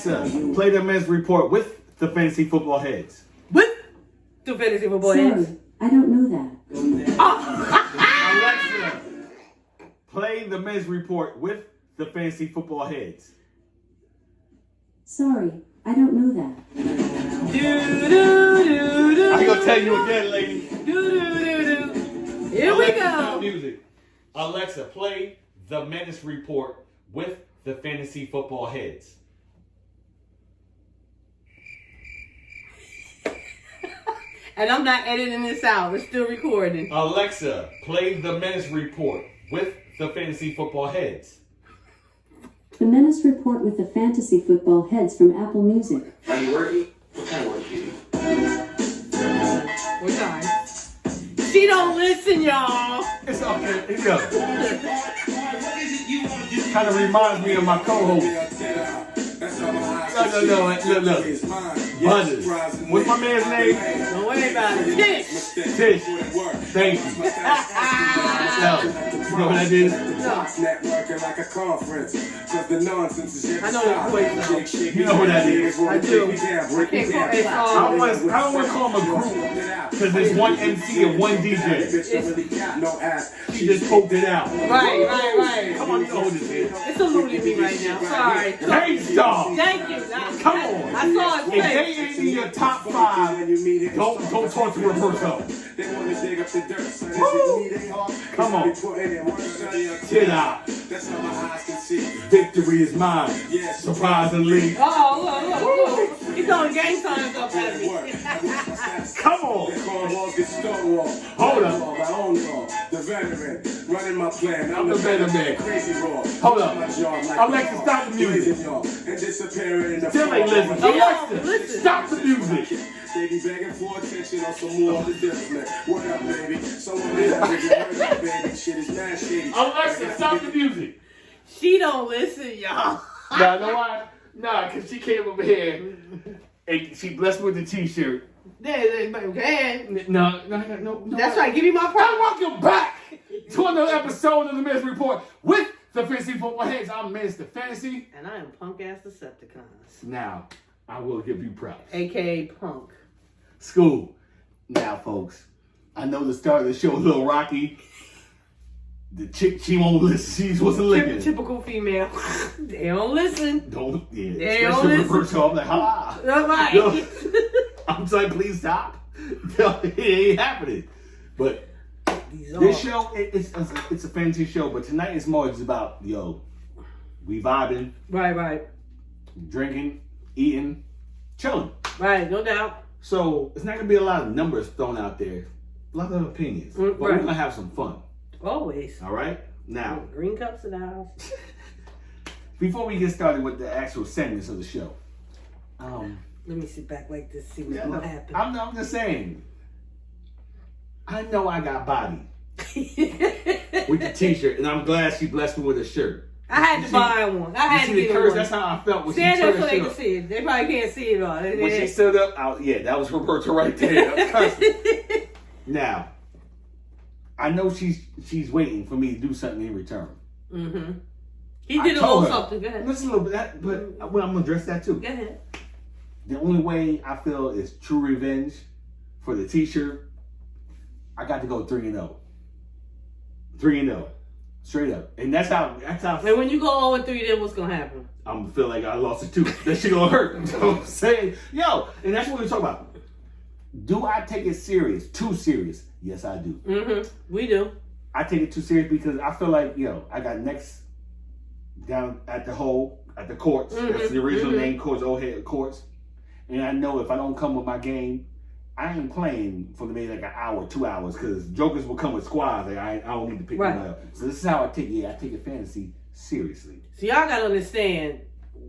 Alexa, play the men's report with the fantasy football heads. With the fantasy football heads. Sorry, I don't know that. Alexa, play the men's report with the fantasy football heads. Sorry, I don't know that. I'm gonna tell you again, lady. Here we go. Music. Alexa, play the men's report with the fantasy football heads. And I'm not editing this out. We're still recording. Alexa, play the men's report with the fantasy football heads. The Menace Report with the Fantasy Football Heads from Apple Music. Are you working? What kind of work do you do? We're sorry. She don't listen, y'all. It's okay. It goes. Kind of reminds me of my co-host. No. Look. Buzzers. What's my man's name? Don't worry about it. Tish. Thank you. No. You know what I did? I know that voice though. You know what that is? I do. I can't call it. I don't want to call them a group because there's one MC and one DJ. She just poked it out. Right. Come on, you know what this is. It's eluding me right now. Sorry. Hey, stop. Thank you. Come on. I saw it. If they ain't in your top 5, don't talk to Roberto. Come on. Chill out. Victory is mine. Surprisingly. Oh, look. He's throwing gang signs up at me. Come on. Hold up. The veteran, running my plan. I'm the better man. Hold up. Alexa, stop the music. Still ain't listening. Alexa, stop the music. They be begging for attention on some more of the discipline. What up, baby? Someone baby. Shit is mad shady. Alexa, stop the music. She don't listen, y'all. Nah, know why? Nah, because she came over here and she blessed me with the t-shirt. Okay. No. That's right. Give me my And problem. welcome back to another episode of the Men's Report with the Fantasy Football Heads. I'm Mr. Fantasy. And I am punk ass Decepticons. Now, I will give you props. AKA punk. School. Now, folks, I know the start of the show was a little rocky. The chick, she won't listen. She wasn't listening. Typical female. They don't listen. They don't listen. Reverse I'm like, ha. Right. Yo, I'm like, please stop. It ain't happening. But this show, it's a fantasy show, but tonight it's more just about, we vibing. Right. Drinking, eating, chilling. Right, no doubt. So it's not going to be a lot of numbers thrown out there. A lot of opinions. But we're going to have some fun. Always. All right? Now. Green cups in the house. Before we get started with the actual segments of the show. Let me sit back like this, see what's going to happen. I'm just saying. I know I got body. With the t-shirt. And I'm glad she blessed me with a shirt. I had to buy one. I had to get one. That's how I felt when Stand she up turned so they up. can see it. They probably can't see it all. When she stood up, that was Roberta right there. Now, I know she's waiting for me to do something in return. Mm-hmm. He did a little something. Go ahead. Just a little bit, but I'm going to address that too. Go ahead. The only way I feel is true revenge for the t-shirt, I got to go 3-0. 3-0. Straight up. And that's how. And when you go 0-3, then what's going to happen? I'm going to feel like I lost a tooth. That shit going to hurt. You know what I'm saying? And that's what we're talking about. Do I take it serious? Too serious? Yes, I do. Mm-hmm. We do. I take it too serious because I feel like, I got next down at the courts. Mm-hmm. That's the original name, Courts, Old Head Courts. And I know if I don't come with my game, I ain't playing for maybe like an hour, 2 hours, because jokers will come with squads. Like I don't need to pick them up. So this is how I take it. I take it fantasy seriously. So y'all gotta understand,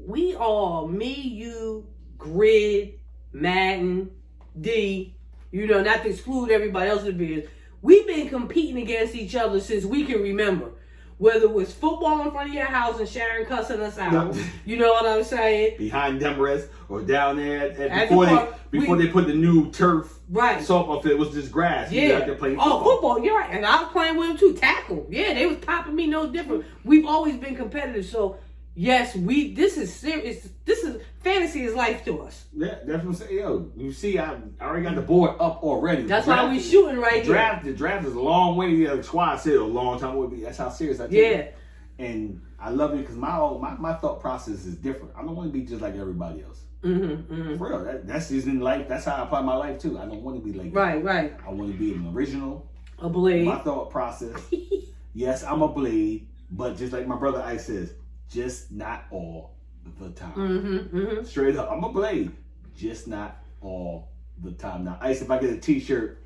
we all, me, you, Grid, Madden, D, not to exclude everybody else in the business, we've been competing against each other since we can remember. Whether it was football in front of your house and Sharon cussing us out, you know what I'm saying? Behind Demarest or down there before they put the new turf softball field, it was just grass. Yeah. You out there playing football. Oh, football, you're right. And I was playing with them too. Tackle. Yeah, they was popping me no different. We've always been competitive. So yes, this is serious. fantasy is life to us. Yeah, that's what I'm saying. Yo, you see, I already got the board up already. That's why we shooting right here. The draft is a long way. Yeah, Schwab said a long time would be. That's how serious I take it. And I love it because my thought process is different. I don't want to be just like everybody else. For real, that's just in life. That's how I apply my life too. I don't want to be like right. I want to be an original. A blade. My thought process. Yes, I'm a blade, but just like my brother Ice says, just not all the time. Straight up, I'm a blade, just not all the time. Now, Ice, if I get a T-shirt,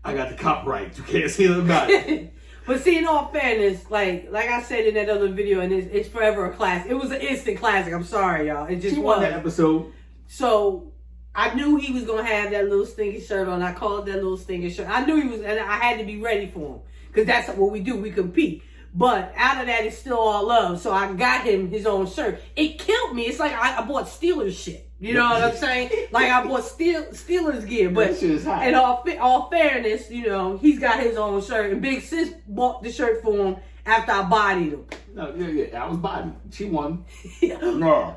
I got the copyright. You can't see nothing about it. But see, in all fairness, like I said in that other video, and it's forever a classic. It was an instant classic. I'm sorry, y'all. It just won that episode. So I knew he was gonna have that little stinky shirt on. I called that little stinky shirt. I knew he was, and I had to be ready for him because that's what we do. We compete. But out of that, it's still all love. So I got him his own shirt. It killed me. It's like I bought Steelers shit. You know what I'm saying? Like I bought Steelers gear. But in all fairness, you know, he's got his own shirt. And Big Sis bought the shirt for him after I bodied him. No, yeah, I was bodied. She won. No,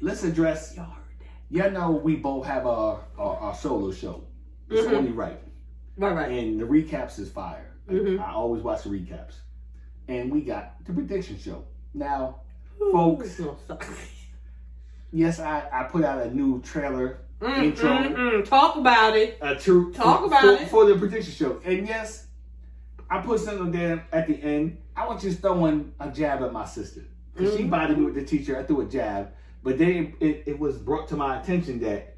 let's address. Y'all know we both have our solo show. It's only right. Right. And the recaps is fire. I always watch the recaps. And we got the prediction show. Now, folks, yes, I put out a new trailer intro. Talk about it. For the prediction show. And yes, I put something there at the end. I was just throwing a jab at my sister. Because she bothered me with the teacher. I threw a jab. But then it was brought to my attention that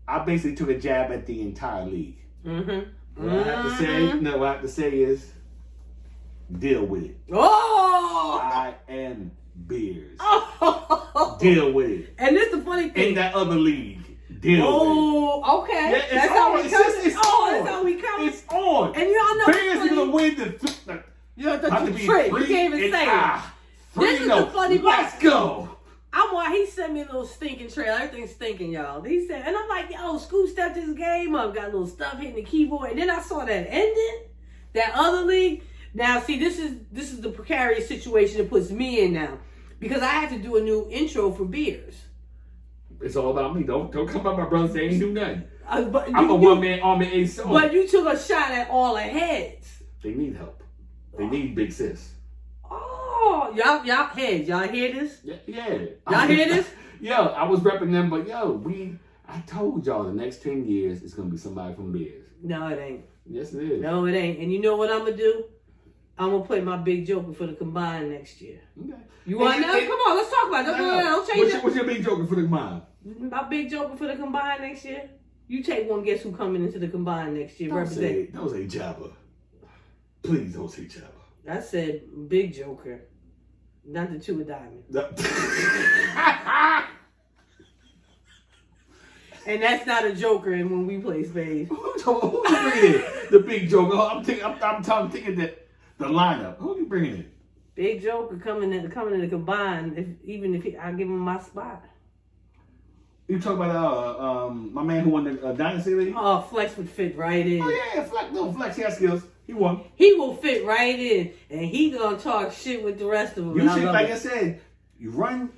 I basically took a jab at the entire league. What I have to say is, deal with it. Oh! I am Beers. Deal with it. And this is the funny thing. In that other league, deal with it. Oh, okay. Yeah, that's how we come. It's on. That's how we come. It's on. And y'all know Bears are gonna win the trick. You can't even say it. This is the funny part. Let's go. He sent me a little stinking trailer. Everything's stinking, y'all. He said, and I'm like, yo, Scoop stepped his game up, got a little stuff hitting the keyboard, and then I saw that ending, that other league. Now, see, this is the precarious situation it puts me in now, because I have to do a new intro for Beers. It's all about me. Don't come by my brothers. They ain't do nothing. I'm a one-man army ace. But you took a shot at all the heads. They need help. They need Big Sis. Oh, y'all heads. Y'all hear this? Yeah. Y'all hear this? Yo, I was repping them, but I told y'all the next 10 years it's gonna be somebody from Bears. No, it ain't. Yes, it is. No, it ain't. And you know what I'm gonna do? I'm gonna play my big joker for the combined next year. Okay. You want to know? Come on, let's talk about it. Don't change it. What's your big joker for the combined? My big joker for the combined next year? You take one guess who coming into the combined next year. Don't say Jabba. Please don't say Jabba. I said big joker. Not the two of diamonds. And that's not a joker in when we play spades. Who's bringing in? The big joker. I'm thinking that the lineup. Who are you bringing in? Big joker coming in the combined. If I give him my spot. You talk about my man who won the Dynasty League? Oh, Flex would fit right in. Oh yeah, Flex. No, Flex. He has skills. He won. He will fit right in, and he gonna talk shit with the rest of them. You should, like I said, you run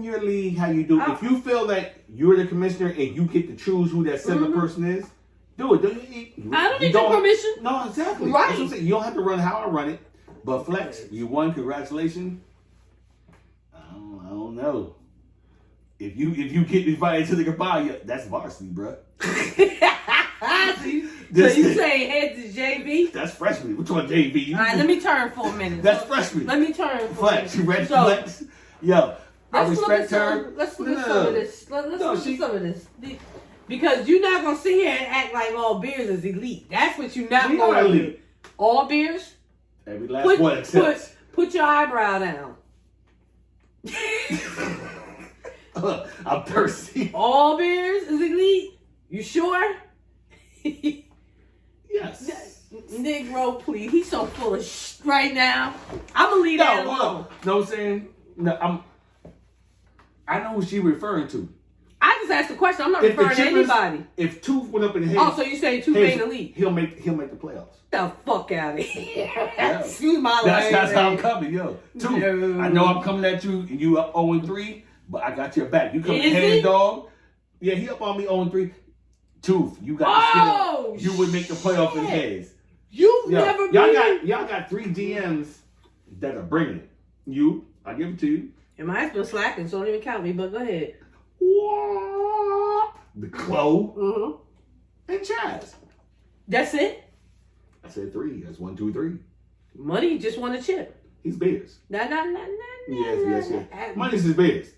your league how you do. If you feel that you're the commissioner and you get to choose who that seventh person is, do it. I don't need your permission. No, exactly. Right. That's what I'm saying. You don't have to run how I run it. But Flex, you won. Congratulations. I don't know. If you get invited to the combine, that's varsity, bro. So you say heads is JV? That's freshman. Which one JV? All right, let me turn for a minute. That's freshman. Let me turn for Flex. a You minute. ready, Flex? Yo, I respect her. Let's look at some of this. Let's look at some of this. Because you're not going to sit here and act like all beers is elite. That's what you're not going to do. All beers? Every last one except. Put your eyebrow down. I'm thirsty. All beers is elite? You sure? Yes. Negro, please. He's so full of shit right now. I'm going to leave that alone. No, I'm saying? No, I know who she referring to. I just asked the question. I'm not referring to anybody. If Tooth went up in the head. Oh, so you saying Tooth ain't elite? He'll make the playoffs. The fuck out of here. Yeah. Excuse my language. That's how I'm coming, yo. Tooth, I know I'm coming at you and you up 0-3, but I got your back. You come head dog. Yeah, he up on me 0-3. Tooth, you got Oh, the skill. You would make the playoff in shit. heads. You've Yo, never y'all got 3 DMs that are bringing it. You, I give it to you. And mine's been slacking, so don't even count me, but go ahead. The Chloe Mm-hmm. and Chaz. That's it? I said 3. That's 1, 2, 3. Money just won a chip. He's Bears. Yes. Money's his Bears.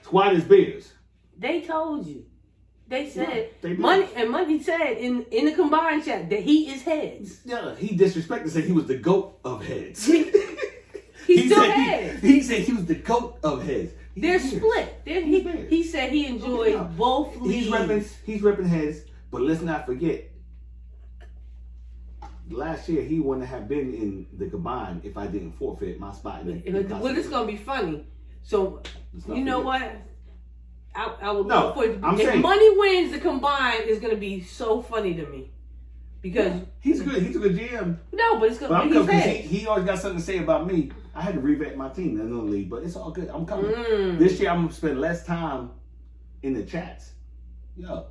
Squad is Bears. They told you. They said they did. Money said in the combined chat that he is heads. Yeah, he disrespected, said he was the GOAT of heads. He's still heads. He said he was the GOAT of heads. They're split. He said he enjoyed both leagues. He's repping heads, but let's not forget, last year he wouldn't have been in the combine if I didn't forfeit my spot. Well, it's gonna be funny. So you know what? I would No, look for it. I'm If saying- Money wins the combine, it's gonna be so funny to me because he's good. He's a good GM. no, but it's But gonna I'm be coming heads. because he always got something to say about me. I had to revamp my team in the league, but it's all good. I'm coming. This year I'm gonna spend less time in the chats. Yo,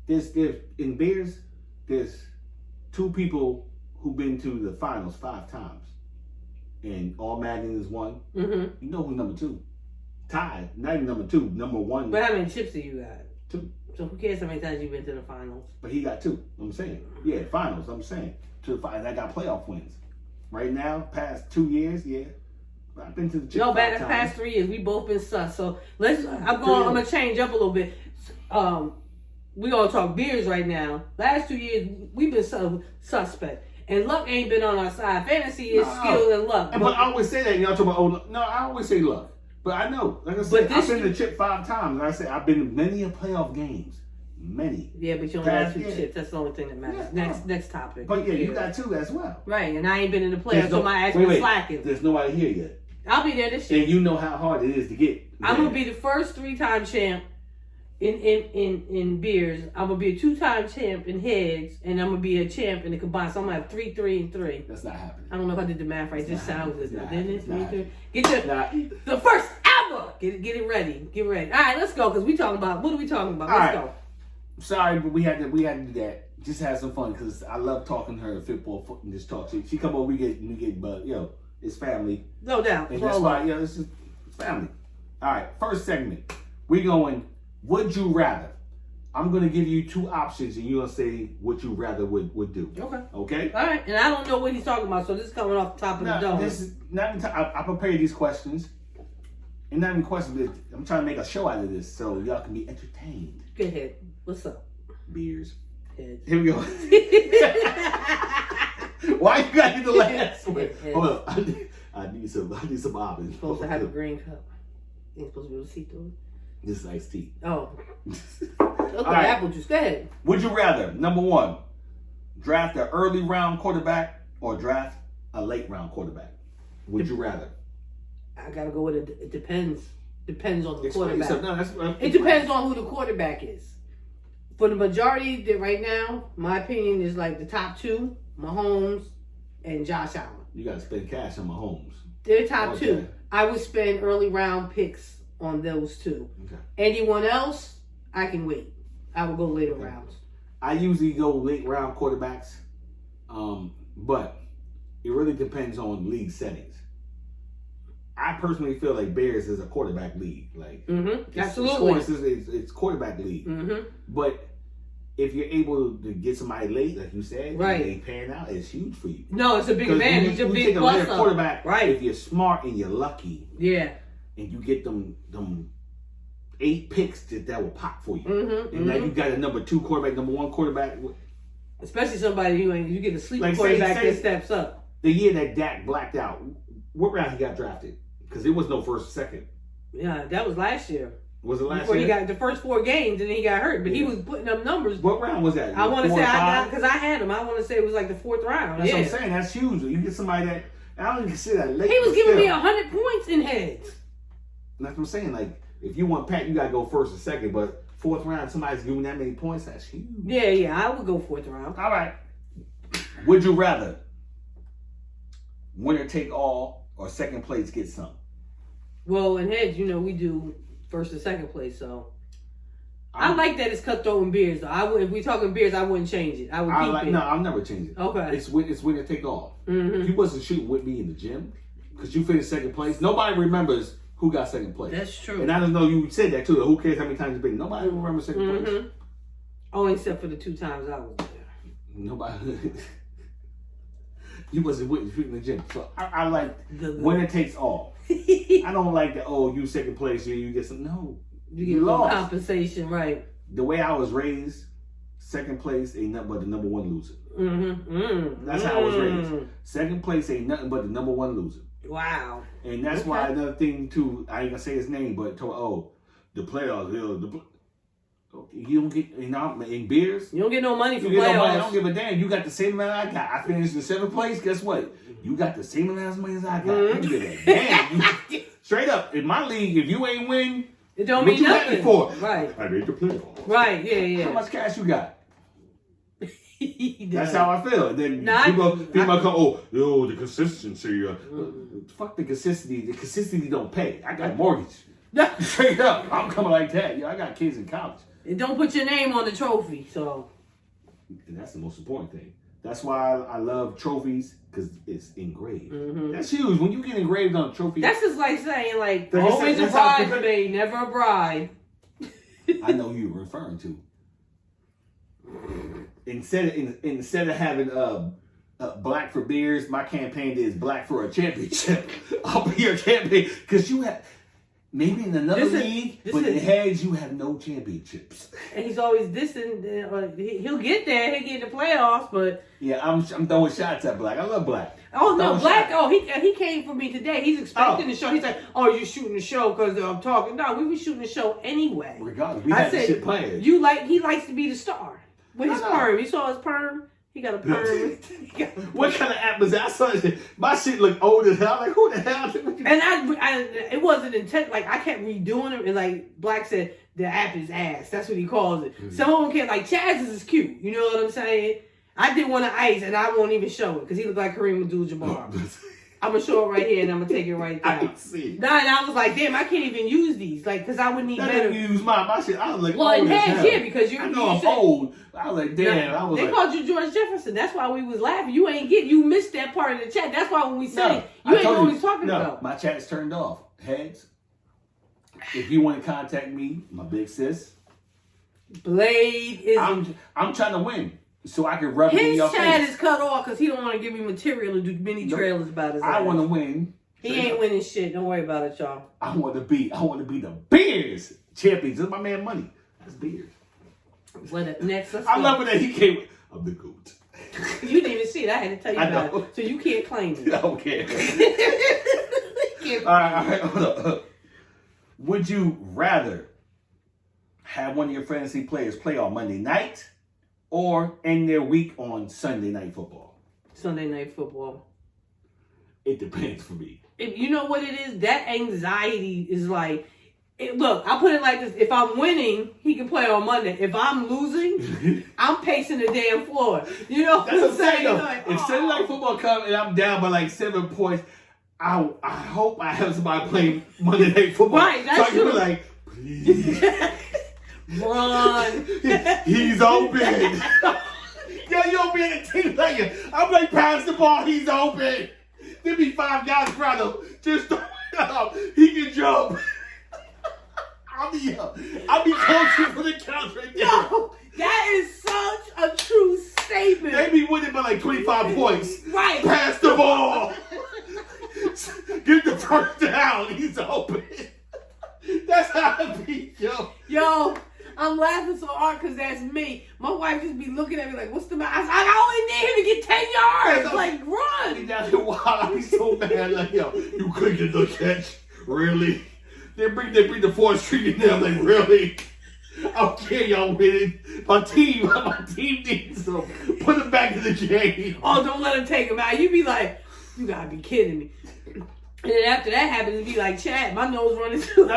there's in Bears, there's 2 people who've been to the finals 5 times, and all Madden is 1. Mm-hmm. You know who's number 2? Tied, not even number 2, number 1. But how many chips do you got? 2. So who cares how many times you've been to the finals? But he got 2. I'm saying, yeah, finals. I'm saying to the finals. I got playoff wins. Right now, past 2 years, yeah, I've been to the chip No, 5 the times. past 3 years we both been sus. So I'm gonna change up a little bit. We gonna talk Beers right now. Last 2 years we've been suspect, and luck ain't been on our side. Fantasy is skill and luck. But I always say that. Y'all talk about no, I always say luck. But I know, like I said, I've been to chip 5 times. And I said I've been to many of playoff games, many. Yeah, but you only got 2 yeah. chips. That's the only thing that matters. Yeah, Next topic. But yeah, you got 2 as well. Right, and I ain't been in the playoffs, so my ass been slacking. There's nobody here yet, I'll be there this year. and you know how hard it is to get. I'm gonna be the first 3-time champ in beers. I'm gonna be a 2-time champ in heads, and I'm gonna be a champ in the combined. So I'm gonna have 3, 3, and 3. That's not happening. I don't know if I did the math right. It just sounds good, didn't it? It's not 3, 3. Get the first ever. Get it ready. Get ready. All right, let's go because we talking about what are we talking about? Let's go. Sorry, but we had to do that. Just have some fun because I love talking to her football and just talk. She come over, we get, but it's family. No doubt. And that's why, it's just family. All right, first segment. We're going, would you rather? I'm going to give you 2 options and you're going to say what you rather would do. Okay. Okay? All right, and I don't know what he's talking about, so this is coming off the top of the dome. This is not even I prepared these questions. And not even questions, but I'm trying to make a show out of this so y'all can be entertained. Go ahead. What's up? Beers. Heads. Here we go. Why you got to get the last one? Hold up. I need some options. You're supposed to have a green cup. You ain't supposed to be able to see through it. This is iced tea. Oh. Okay, right. apple juice. Go ahead. Would you rather, number 1, draft an early round quarterback or draft a late round quarterback? Would you rather? I gotta go with it. It depends. Depends on the Explain quarterback. yourself. No, It depends on who the quarterback is. For the majority that right now, my opinion is like the top 2, Mahomes and Josh Allen. You got to spend cash on Mahomes. They're top Okay. 2. I would spend early round picks on those 2. Okay. Anyone else, I can wait. I would go later rounds. I usually go late round quarterbacks, but it really depends on league settings. I personally feel like Bears is a quarterback league. Like, Absolutely. It's quarterback league. Mm-hmm. But if you're able to get somebody late, like you said, Right. and they pan out, it's huge for you. No, it's a big 'Cause advantage. you It's a take big a plus later up. quarterback, Right. if you're smart and you're lucky, Yeah. and you get them 8 picks that will pop for you. Mm-hmm. And now you got a number 2 quarterback, number 1 quarterback. Especially somebody you get a sleeper Like, quarterback say- that steps up. The year that Dak blacked out, what round he got drafted? Because there was no first or second. Yeah, that was last year. Was it last Before year? he got the first 4 games and then he got hurt. But he was putting up numbers. What round was that? I want to 4 say or 5? because I had him. I want to say it was like the 4th round. That's yeah. what I'm saying. That's huge. You get somebody that I don't even consider that late. He was but giving me still. 100 points in heads. That's what I'm saying. Like if you want Pat, you gotta go first or second. But 4th round, somebody's giving that many points. That's huge. Yeah, I would go 4th round. All right. Would you rather winner take all or second place get some? Well, in heads, we do first and second place. So I like that it's cutthroat in beers though. I would, if we talking beers, I wouldn't change it. I would keep it. No, I'll never change it. Okay. It's winner take all. Mm-hmm. If you wasn't shooting with me in the gym, because you finished second place, nobody remembers who got second place. That's true. And I don't know, you said that too. Who cares how many times you've been? Nobody remembers second place. Oh, except for the 2 times I was there. Nobody. You wasn't with shooting in the gym. So I like winner takes all. I don't like that, you second place, you get some. No. You get lost. compensation, right? The way I was raised, second place ain't nothing but the number one loser. That's how I was raised. Second place ain't nothing but the number one loser. Wow. And that's why another thing too, I ain't gonna say his name, but the playoffs, you don't get, in beers. You don't get no money for playoffs. No money. I don't give a damn. You got the same amount I got. I finished in 7th place. Guess what? You got the same amount of money as I got. I don't give a damn. Straight up, in my league, if you ain't win, it don't what mean you nothing. happy for? Right. I made the playoffs. Right. Yeah. How much cash you got? That's how I feel. And then people come, the consistency. Fuck the consistency. The consistency don't pay. I got a mortgage. Straight up. I'm coming like that. I got kids in college. It don't put your name on the trophy, so. And that's the most important thing. That's why I love trophies, because it's engraved. That's huge. When you get engraved on a trophy. That's just like saying, always a bridesmaid, never a bride. I know who you're referring to. Instead of having black for beers, my campaign is black for a championship. I'll be your champion, because you have. Maybe in another league, but in heads, you have no championships. And he's always dissing. He'll get there. He'll get in the playoffs, but... Yeah, I'm throwing shots at Black. I love Black. Oh, no, Black... Oh, he came for me today. He's expecting the show. He's like, you're shooting the show because I'm talking. No, we were shooting the show anyway. Regardless, we had the shit playing. He likes to be the star. With his perm. You saw his perm? He got a perm. What kind of app was that? I saw it. My shit looked old as hell. Like, who the hell? And it wasn't intent. I kept redoing it. And Black said, the app is ass. That's what he calls it. Some of them can't. Chaz's is cute. You know what I'm saying? I did one of Ice, and I won't even show it because he looked like Kareem Abdul-Jabbar. I'm going to show it right here, and I'm going to take it right down. I see. Nah, and I was like, damn, I can't even use these. Because I would need better. Use my shit. I was like, in heads, yeah, because I know I'm old. I was like, damn. They called you George Jefferson. That's why we was laughing. You missed that part of the chat. That's why when we say you ain't know what he's talking about. My chat's turned off. Heads. If you want to contact me, my big sis. Blade is. I'm trying to win. So I can rub it in your face. His chat is cut off because he don't want to give me material to do mini trailers about his ass. I want to win. He ain't winning shit. Don't worry about it, y'all. I want to be the Bears champions. That's my man Money. That's Bears. Next, let's I go. love it that he came. I'm the GOAT. You didn't even see it. I had to tell you about it. So you can't claim it. I don't care. All right. Hold up. Would you rather have one of your fantasy players play on Monday night or end their week on Sunday Night Football? Sunday Night Football. It depends for me. If you know what it is, that anxiety is look, I'll put it like this. If I'm winning, he can play on Monday. If I'm losing, I'm pacing the damn floor. You know what I'm saying? If Sunday Night Football comes and I'm down by 7 points, I hope I have somebody playing Monday Night Football. Right, that's so I can be please. Run. He's open. Yo, you don't be in a team player. I'm pass the ball, he's open. There be 5 guys around him. Just throw it up. He can jump. I'll be coaching for the couch right there. Yo, that is such a true statement. They be winning by 25 points. Right. Pass the ball. Get the first down. He's open. That's how it be, yo. Yo, I'm laughing so hard because that's me. My wife just be looking at me like, what's the matter? I only need him to get 10 yards. Run. Down here wild. I be so mad. Yo, you couldn't get the catch. Really? They bring the 4th Street in there. I'm like, really? Okay, y'all winning. My team needs to put him back in the game. Oh, don't let him take him out. You be like, you gotta be kidding me. And then after that happens, it be like, Chad, my nose running too.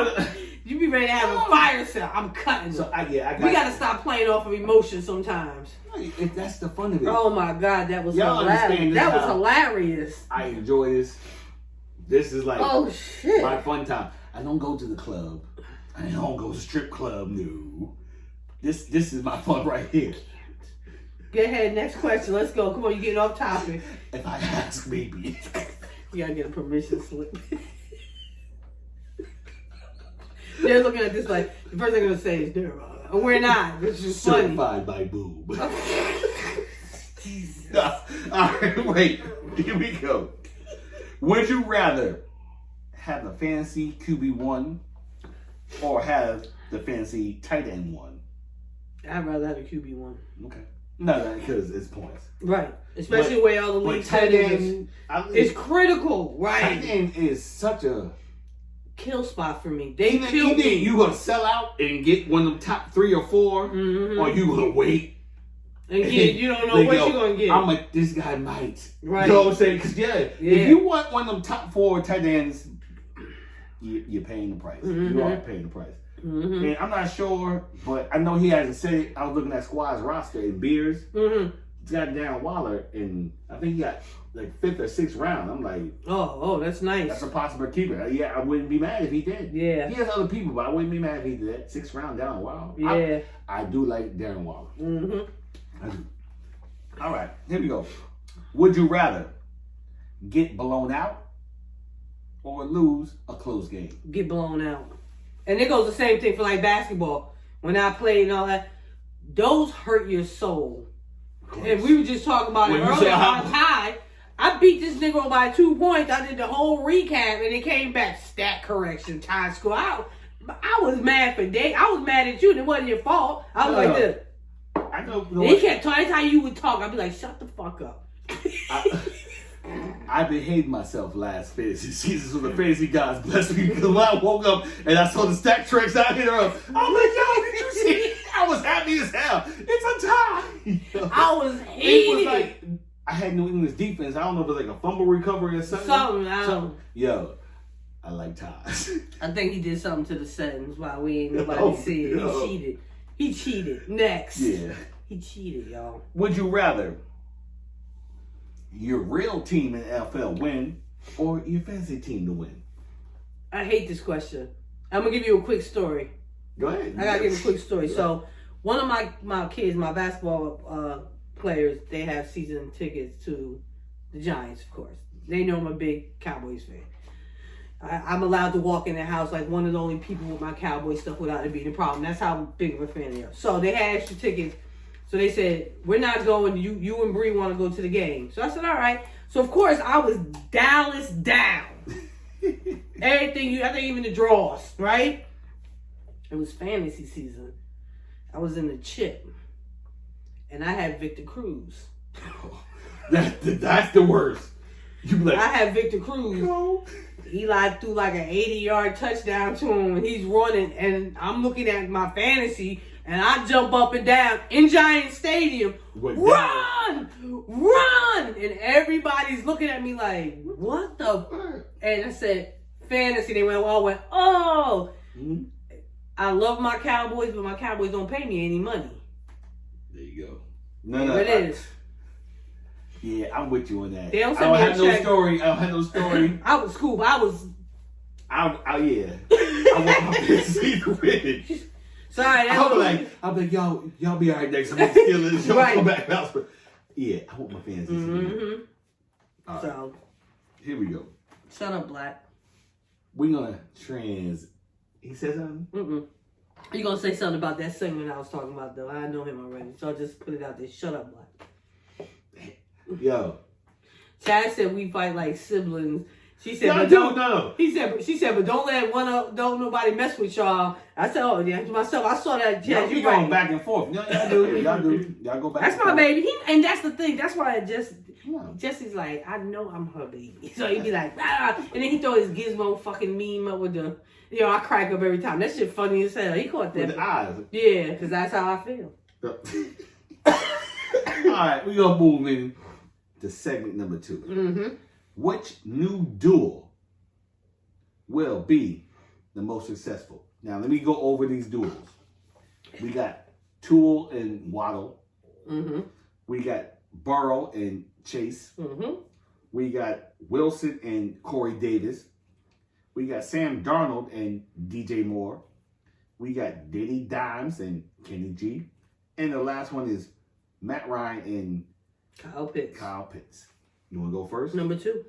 You be ready to have a fire sale. I'm cutting. So we gotta stop playing off of emotion sometimes. If that's the fun of it. Oh my God, that was Y'all hilarious. That was hilarious. I enjoy this. This is oh shit, my fun time. I don't go to the club. I don't go to strip club, no. This is my fun right here. Go ahead, next question. Let's go. Come on, you getting off topic. If I ask, maybe. You gotta get a permission slip. They're looking at this like, the first thing I'm gonna say is, no, we're not. This is funny. Certified by boob. Alright, wait. Here we go. Would you rather have a fantasy QB1 or have the fantasy tight end one? I'd rather have a QB1. Okay. No, because it's points. Right. Especially where all the league tight end is critical, right? Tight end is such a kill spot for me. They either kill me. You gonna sell out and get one of them top 3 or 4, or you gonna wait. And you don't know what you're gonna get. I'm like, this guy might. Right. You know what I'm saying? Because if you want one of them top 4 tight ends, you're paying the price. You are paying the price. And I'm not sure, but I know he hasn't said it. I was looking at Squad's roster and Beers. He's got Darren Waller, and I think he got like 5th or 6th round. I'm like, oh, that's nice. That's a possible keeper. Yeah, I wouldn't be mad if he did. Yeah. He has other people, but I wouldn't be mad if he did that. 6th round down. Wow. Yeah. I do like Darren Waller. I do. All right, here we go. Would you rather get blown out or lose a close game? Get blown out. And it goes the same thing for like basketball. When I played and all that, those hurt your soul. And we were just talking about it earlier. I was high. I beat this nigga by 2 points. I did the whole recap and it came back stat correction, tie score. I was mad for days. I was mad at you and it wasn't your fault. I was like this. I know. He kept talking. That's how you would talk. I'd be like, shut the fuck up. I behaved myself last fantasy season, so the fantasy gods blessed me. Because when I woke up and I saw the stack tracks out here, I was like, yo, did you see? I was happy as hell. It's a tie. I was hating it. Like, I had New England's defense. I don't know if it was like a fumble recovery or something. Yo, I like ties. I think he did something to the settings while we ain't nobody see it. He cheated. He cheated. Next. Yeah. He cheated, y'all. Would you rather your real team in the NFL win or your fantasy team to win? I hate this question. I'm going to give you a quick story. Go ahead. I got to give a quick story. So, one of my kids, my basketball players, they have season tickets to the Giants, of course. They know I'm a big Cowboys fan. I'm allowed to walk in their house like one of the only people with my Cowboy stuff without it being a problem. That's how big of a fan they are. So they had extra tickets. So they said, we're not going. You and Bree want to go to the game. So I said, all right. So of course I was Dallas down. Everything, I think even the draws, right? It was fantasy season. I was in the chip. And I had Victor Cruz. That's the worst. You like, I had Victor Cruz. No. He threw like an 80-yard touchdown to him, and he's running, and I'm looking at my fantasy, and I jump up and down in Giant Stadium. Run! And everybody's looking at me like, what the fuck? And I said, fantasy. They all went, oh. Mm-hmm. I love my Cowboys, but my Cowboys don't pay me any money. There you go. No, it is. Yeah, I'm with you on that. They don't I don't have no check. story. I don't have no story. I was cool, but I yeah. I want my fantasy to win. Sorry, I'm like, y'all be all right next time. I'm Steelers. Y'all come back house, but yeah, I want my fantasy to win. Right. So here we go. Shut up, Black. We're gonna He said something. You gonna say something about that segment I was talking about though? I know him already, so I'll just put it out there. Shut up, Black. Yo. Chad said we fight like siblings. She said, no. She said, but don't let don't nobody mess with y'all. I said, oh yeah, to myself. I saw that. Chad, you going back and forth. Y'all do. Y'all go back. That's my baby. And that's the thing. That's why Jesse's like, I know I'm her baby. So he'd be like, ah, and then he throw his gizmo fucking meme up with the, I crack up every time. That shit funny as hell. He caught that. With the eyes. Yeah, because that's how I feel. All right, we gonna move in to segment number 2. Which new duel will be the most successful? Now, let me go over these duels. We got Toole and Waddle. We got Burrow and Chase. We got Wilson and Corey Davis. We got Sam Darnold and DJ Moore. we got Diddy Dimes and Kenny G. And the last one is Matt Ryan and Kyle Pitts. You want to go first? Number 2.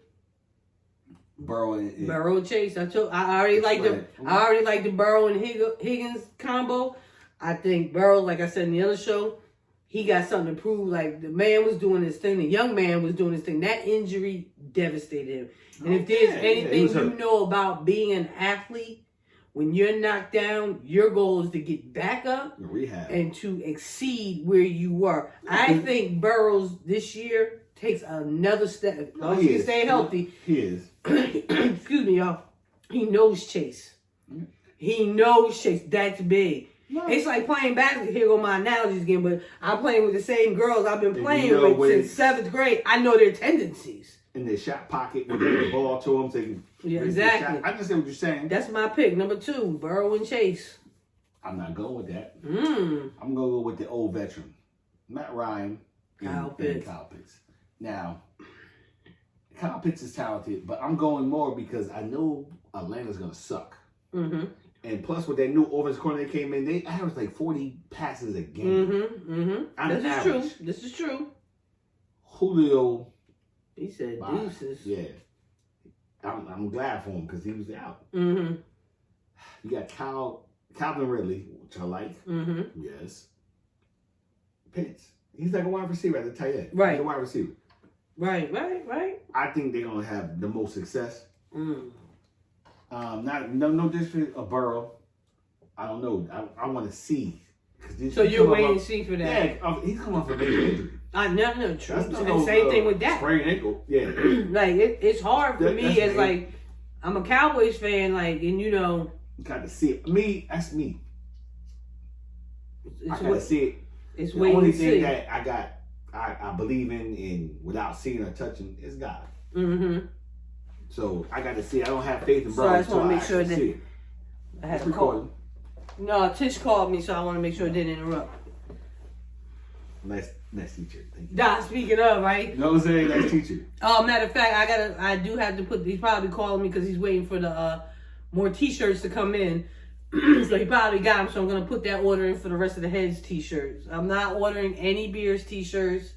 Burrow and Burrow and Chase. I already like the Burrow and Higgins combo. I think Burrow, like I said in the other show, he got something to prove. Like, the man was doing his thing. The young man was doing his thing. That injury devastated him. And if there's anything you know about being an athlete, when you're knocked down, your goal is to get back up and to exceed where you were. I think Burrows this year takes another step. As he can stay healthy. He is. Excuse me, y'all. He knows Chase. He knows Chase. That's big. No. It's like playing basketball. Here go my analogies again, but I'm playing with the same girls I've been playing with since 7th grade. I know their tendencies. In their shot pocket, when they get the ball to them, so they can exactly. I understand what you're saying. That's my pick. Number 2, Burrow and Chase. I'm not going with that. I'm going to go with the old veteran, Matt Ryan and Kyle Pitts. Now, Kyle Pitts is talented, but I'm going more because I know Atlanta's going to suck. Mm-hmm. And plus, with that new offensive coordinator that came in, they averaged like 40 passes a game. This is true. Julio. He said deuces. Yeah. I'm glad for him because he was out. Mm-hmm. You got Calvin Ridley, which I like. Mm-hmm. Yes. Pitts. He's like a wide receiver at the tight end. Right. He's a wide receiver. Right. I think they're going to have the most success. No disrespect of Burrow. I don't know. I want to see. So you're waiting to see for that? Yeah, he's coming off a major injury. I know, true. Same thing with that. Sprained ankle. Yeah. Like it's hard for me as like I'm a Cowboys fan. Like, and you know, you got to see it. That's me. I gotta see it. It's the only thing that I believe in without seeing or touching is God. Mm-hmm. So I got to see. I don't have faith in Burrow. So I just want to make sure that I had a call. No, Tish called me, so I want to make sure it didn't interrupt. Nice teacher. Thank you. Nah, speaking of, right? You know what I'm saying? Nice teacher. Matter of fact, I do have to put. He's probably calling me because he's waiting for the more T-shirts to come in. So he probably got them. So I'm gonna put that order in for the rest of the heads T-shirts. I'm not ordering any beers T-shirts.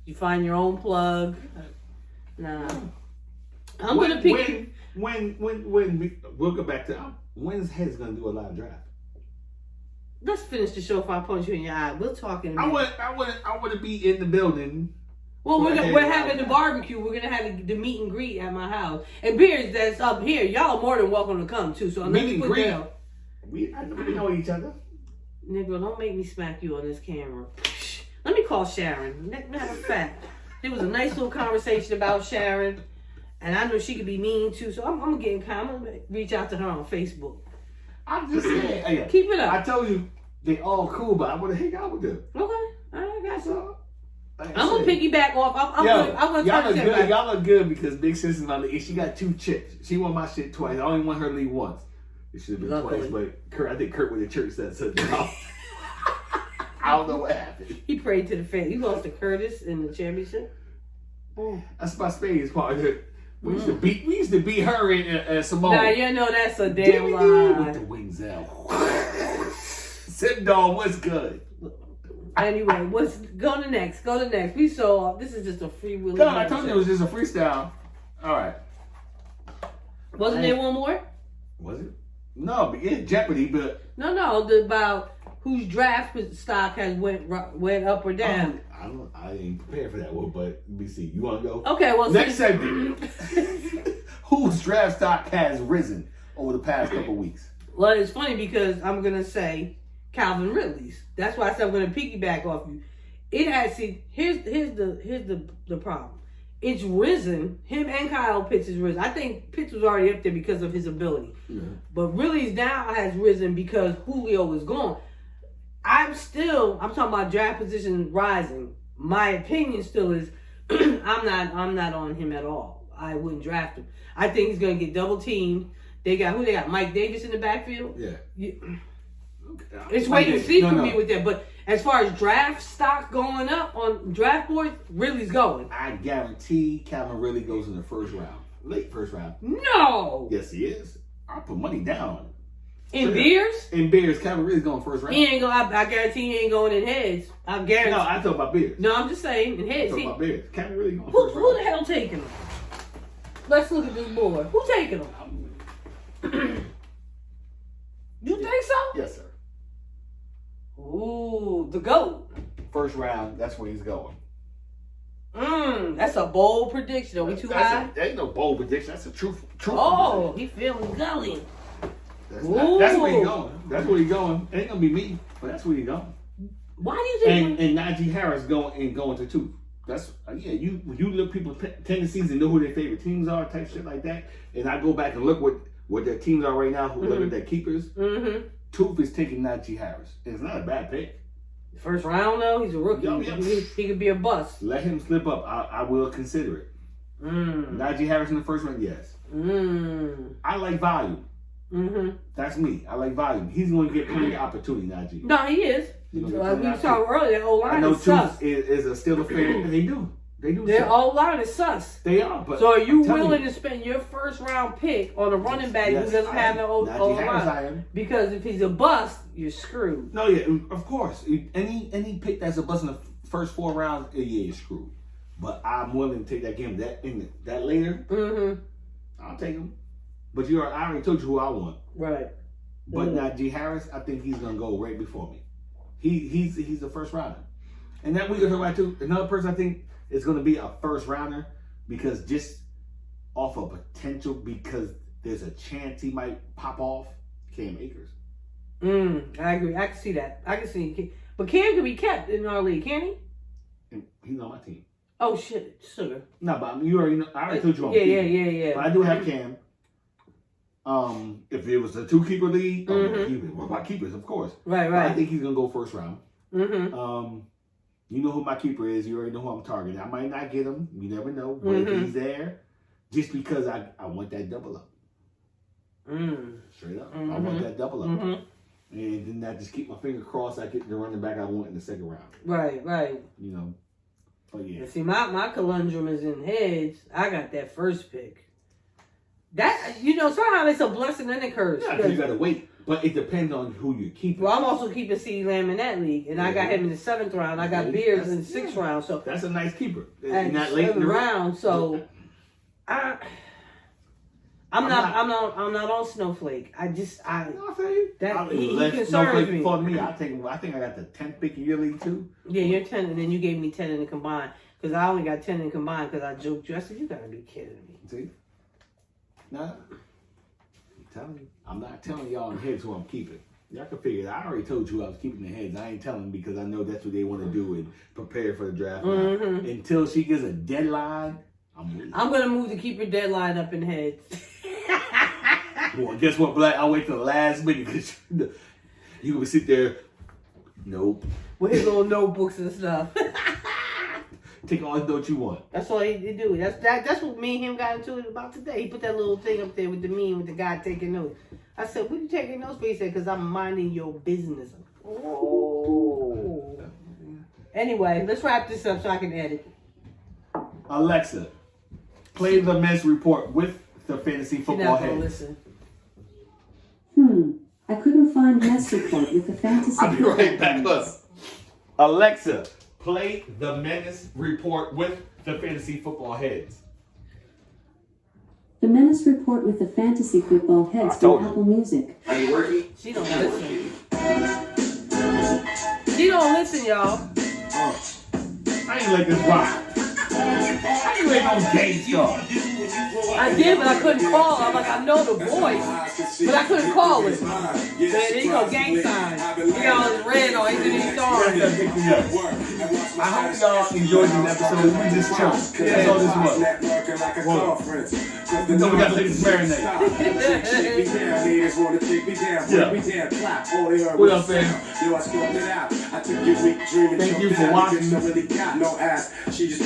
You find your own plug. Nah. I'm gonna pick. When we'll go back to when's Heads gonna do a live draft? Let's finish the show if I punch you in your eye. We'll talk in a minute. I want to be in the building. Well, we're having the barbecue. We're gonna have the meet and greet at my house. And beers that's up here. Y'all are more than welcome to come too. So let me put that out. We know each other. Nigga, don't make me smack you on this camera. Let me call Sharon. Matter of fact, there was a nice little conversation about Sharon. And I know she could be mean too, so I'm gonna reach out to her on Facebook. I'm just saying, hey, keep it up. I told you they all cool, but I want to hang out with them. Okay, I got you. I'm gonna piggyback off. I'm gonna y'all look good because Big Sis is about to eat. She got 2 chips. She won my shit twice. I only want her to leave once. It should have been twice, but I think Kurt went to church that Sunday. I don't know what happened. He prayed to the fan. He lost to Curtis in the championship. That's my Spain's part. We used to beat her in Simone. Nah, you know that's a damn lie. With the wings out. Sit down, what's good? Anyway, go to next. We saw this is just a free will. No, I told you it was just a freestyle. All right. Wasn't there one more? Was it? No, but yeah, Jeopardy, but no, about whose draft stock has went up or down. I ain't prepared for that one, but let me see. You want to go? Okay, well, next segment. Whose draft stock has risen over the past couple weeks? Well, it's funny because I'm gonna say Calvin Ridley's. That's why I said I'm gonna piggyback off you. It actually here's the problem. It's risen. Him and Kyle Pitts has risen. I think Pitts was already up there because of his ability, but Ridley's now has risen because Julio is gone. I'm talking about draft position rising. My opinion still is I'm not on him at all. I wouldn't draft him. I think he's gonna get double teamed. They got Mike Davis in the backfield. Yeah. It's wait and see for me with that. But as far as draft stock going up on draft boards, Ridley's going. I guarantee Calvin Ridley goes in the first round. Late first round. No. Yes, he is. I'll put money down on it. In beers? In beers, Cavalry's going first round. He ain't going. I guarantee he ain't going in heads. I guarantee. No, I talk about beers. No, I'm just saying in heads. I talk about beers. Cavalry going Who, first who round. the hell taking him? Let's look at this board. Who taking him? You think so? Yes, sir. Ooh, the GOAT. First round, that's where he's going. That's a bold prediction. Are we too high? That ain't no bold prediction. That's a truth. Oh, he feeling gully. That's where he's going. That's where he's going. It ain't gonna be me, but that's where he's going. Why do you think? And Najee Harris going to two. That's you look people's tendencies and know who their favorite teams are, type shit like that. And I go back and look what their teams are right now. Who look at their keepers. Tooth is taking Najee Harris. It's not a bad pick. First round though, he's a rookie. Yo. He could be a bust. Let him slip up. I will consider it. Najee Harris in the first round, yes. I like volume. That's me. I like volume. He's going to get plenty of opportunity, Najee. No, he is. Like we talked earlier, that O I line know is sus. Tooth is still a fan. They do. Their O line is sus. They are. But so are you I'm telling willing to spend your first round pick on a running back who doesn't have no O line? Because if he's a bust, you're screwed. No, yeah, of course. Any pick that's a bust in the first 4 rounds, yeah, you're screwed. But I'm willing to take that game that later. I'll take him. But I already told you who I want. Right. But Najee Harris, I think he's gonna go right before me. He's the first rounder. And that we can talk about too. Another person I think is gonna be a first rounder because just off of potential, because there's a chance he might pop off. Cam Akers. I agree. I can see that. I can see. But Cam can be kept in our league, can he? And he's on my team. Oh shit, sugar. No, but you already know. I already told you on Yeah. But I do have Cam. If it was a 2-keeper league, what about keepers, of course. Right. But I think he's gonna go first round. You know who my keeper is. You already know who I'm targeting. I might not get him. You never know. But if he's there, just because I want that double up. Straight up. I want that double up. And then I just keep my finger crossed. I get the running back I want in the second round. Right. You know. But yeah. And see, my conundrum is in heads. I got that first pick. That, somehow it's a blessing and a curse. Yeah, because you got to wait. But it depends on who you're keeping. Well, I'm also keeping CeeDee Lamb in that league. And I got him in the 7th round. I got Beers in the 6th round. So that's a nice keeper. And not late in the round. So I'm not on Snowflake. He concerns me. For me, I think I got the 10th pick in your league too. Yeah, you're 10, and then you gave me 10 in the combined. Because I only got 10 in combined because I joked you. I said, you gotta be kidding me. See? Nah. I'm not telling y'all in heads who I'm keeping. Y'all can figure it out. I already told you I was keeping the heads. I ain't telling because I know that's what they want to do and prepare for the draft. Until she gets a deadline, I'm waiting. I'm going to move the keeper deadline up in heads. Well, guess what, Black? I'll wait till the last minute because you gonna sit there. Nope. With his little notebooks and stuff. Take all the notes you want. That's all he do. That's what me and him got into it about today. He put that little thing up there with the meme with the guy taking notes. I said, what are you taking notes for? He said, because I'm minding your business. Oh. Anyway, let's wrap this up so I can edit. Alexa, play the men's report with the fantasy football head. Listen. I couldn't find Mess Report with the fantasy. I'll be right back. Look. Alexa, play the Menace Report with the fantasy football heads. The Menace Report with the fantasy football heads from Apple Music. Are you working? She don't listen. She don't listen, y'all. I ain't let this rock. I ain't let no game start. I did, but I couldn't call. I'm like, I know the voice, but I couldn't call it. There you go, gang sign. He got all his red on. He's in these stars. I hope y'all enjoyed this episode. We just chilled. That's all this was. We got to let this marinate. What up, fam? Thank you for watching. Thank you for watching.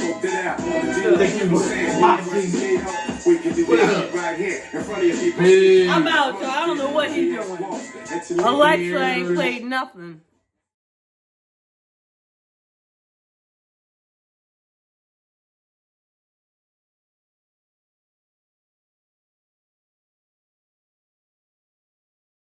I'm out, so I don't know what he's doing. Alexa ain't played nothing.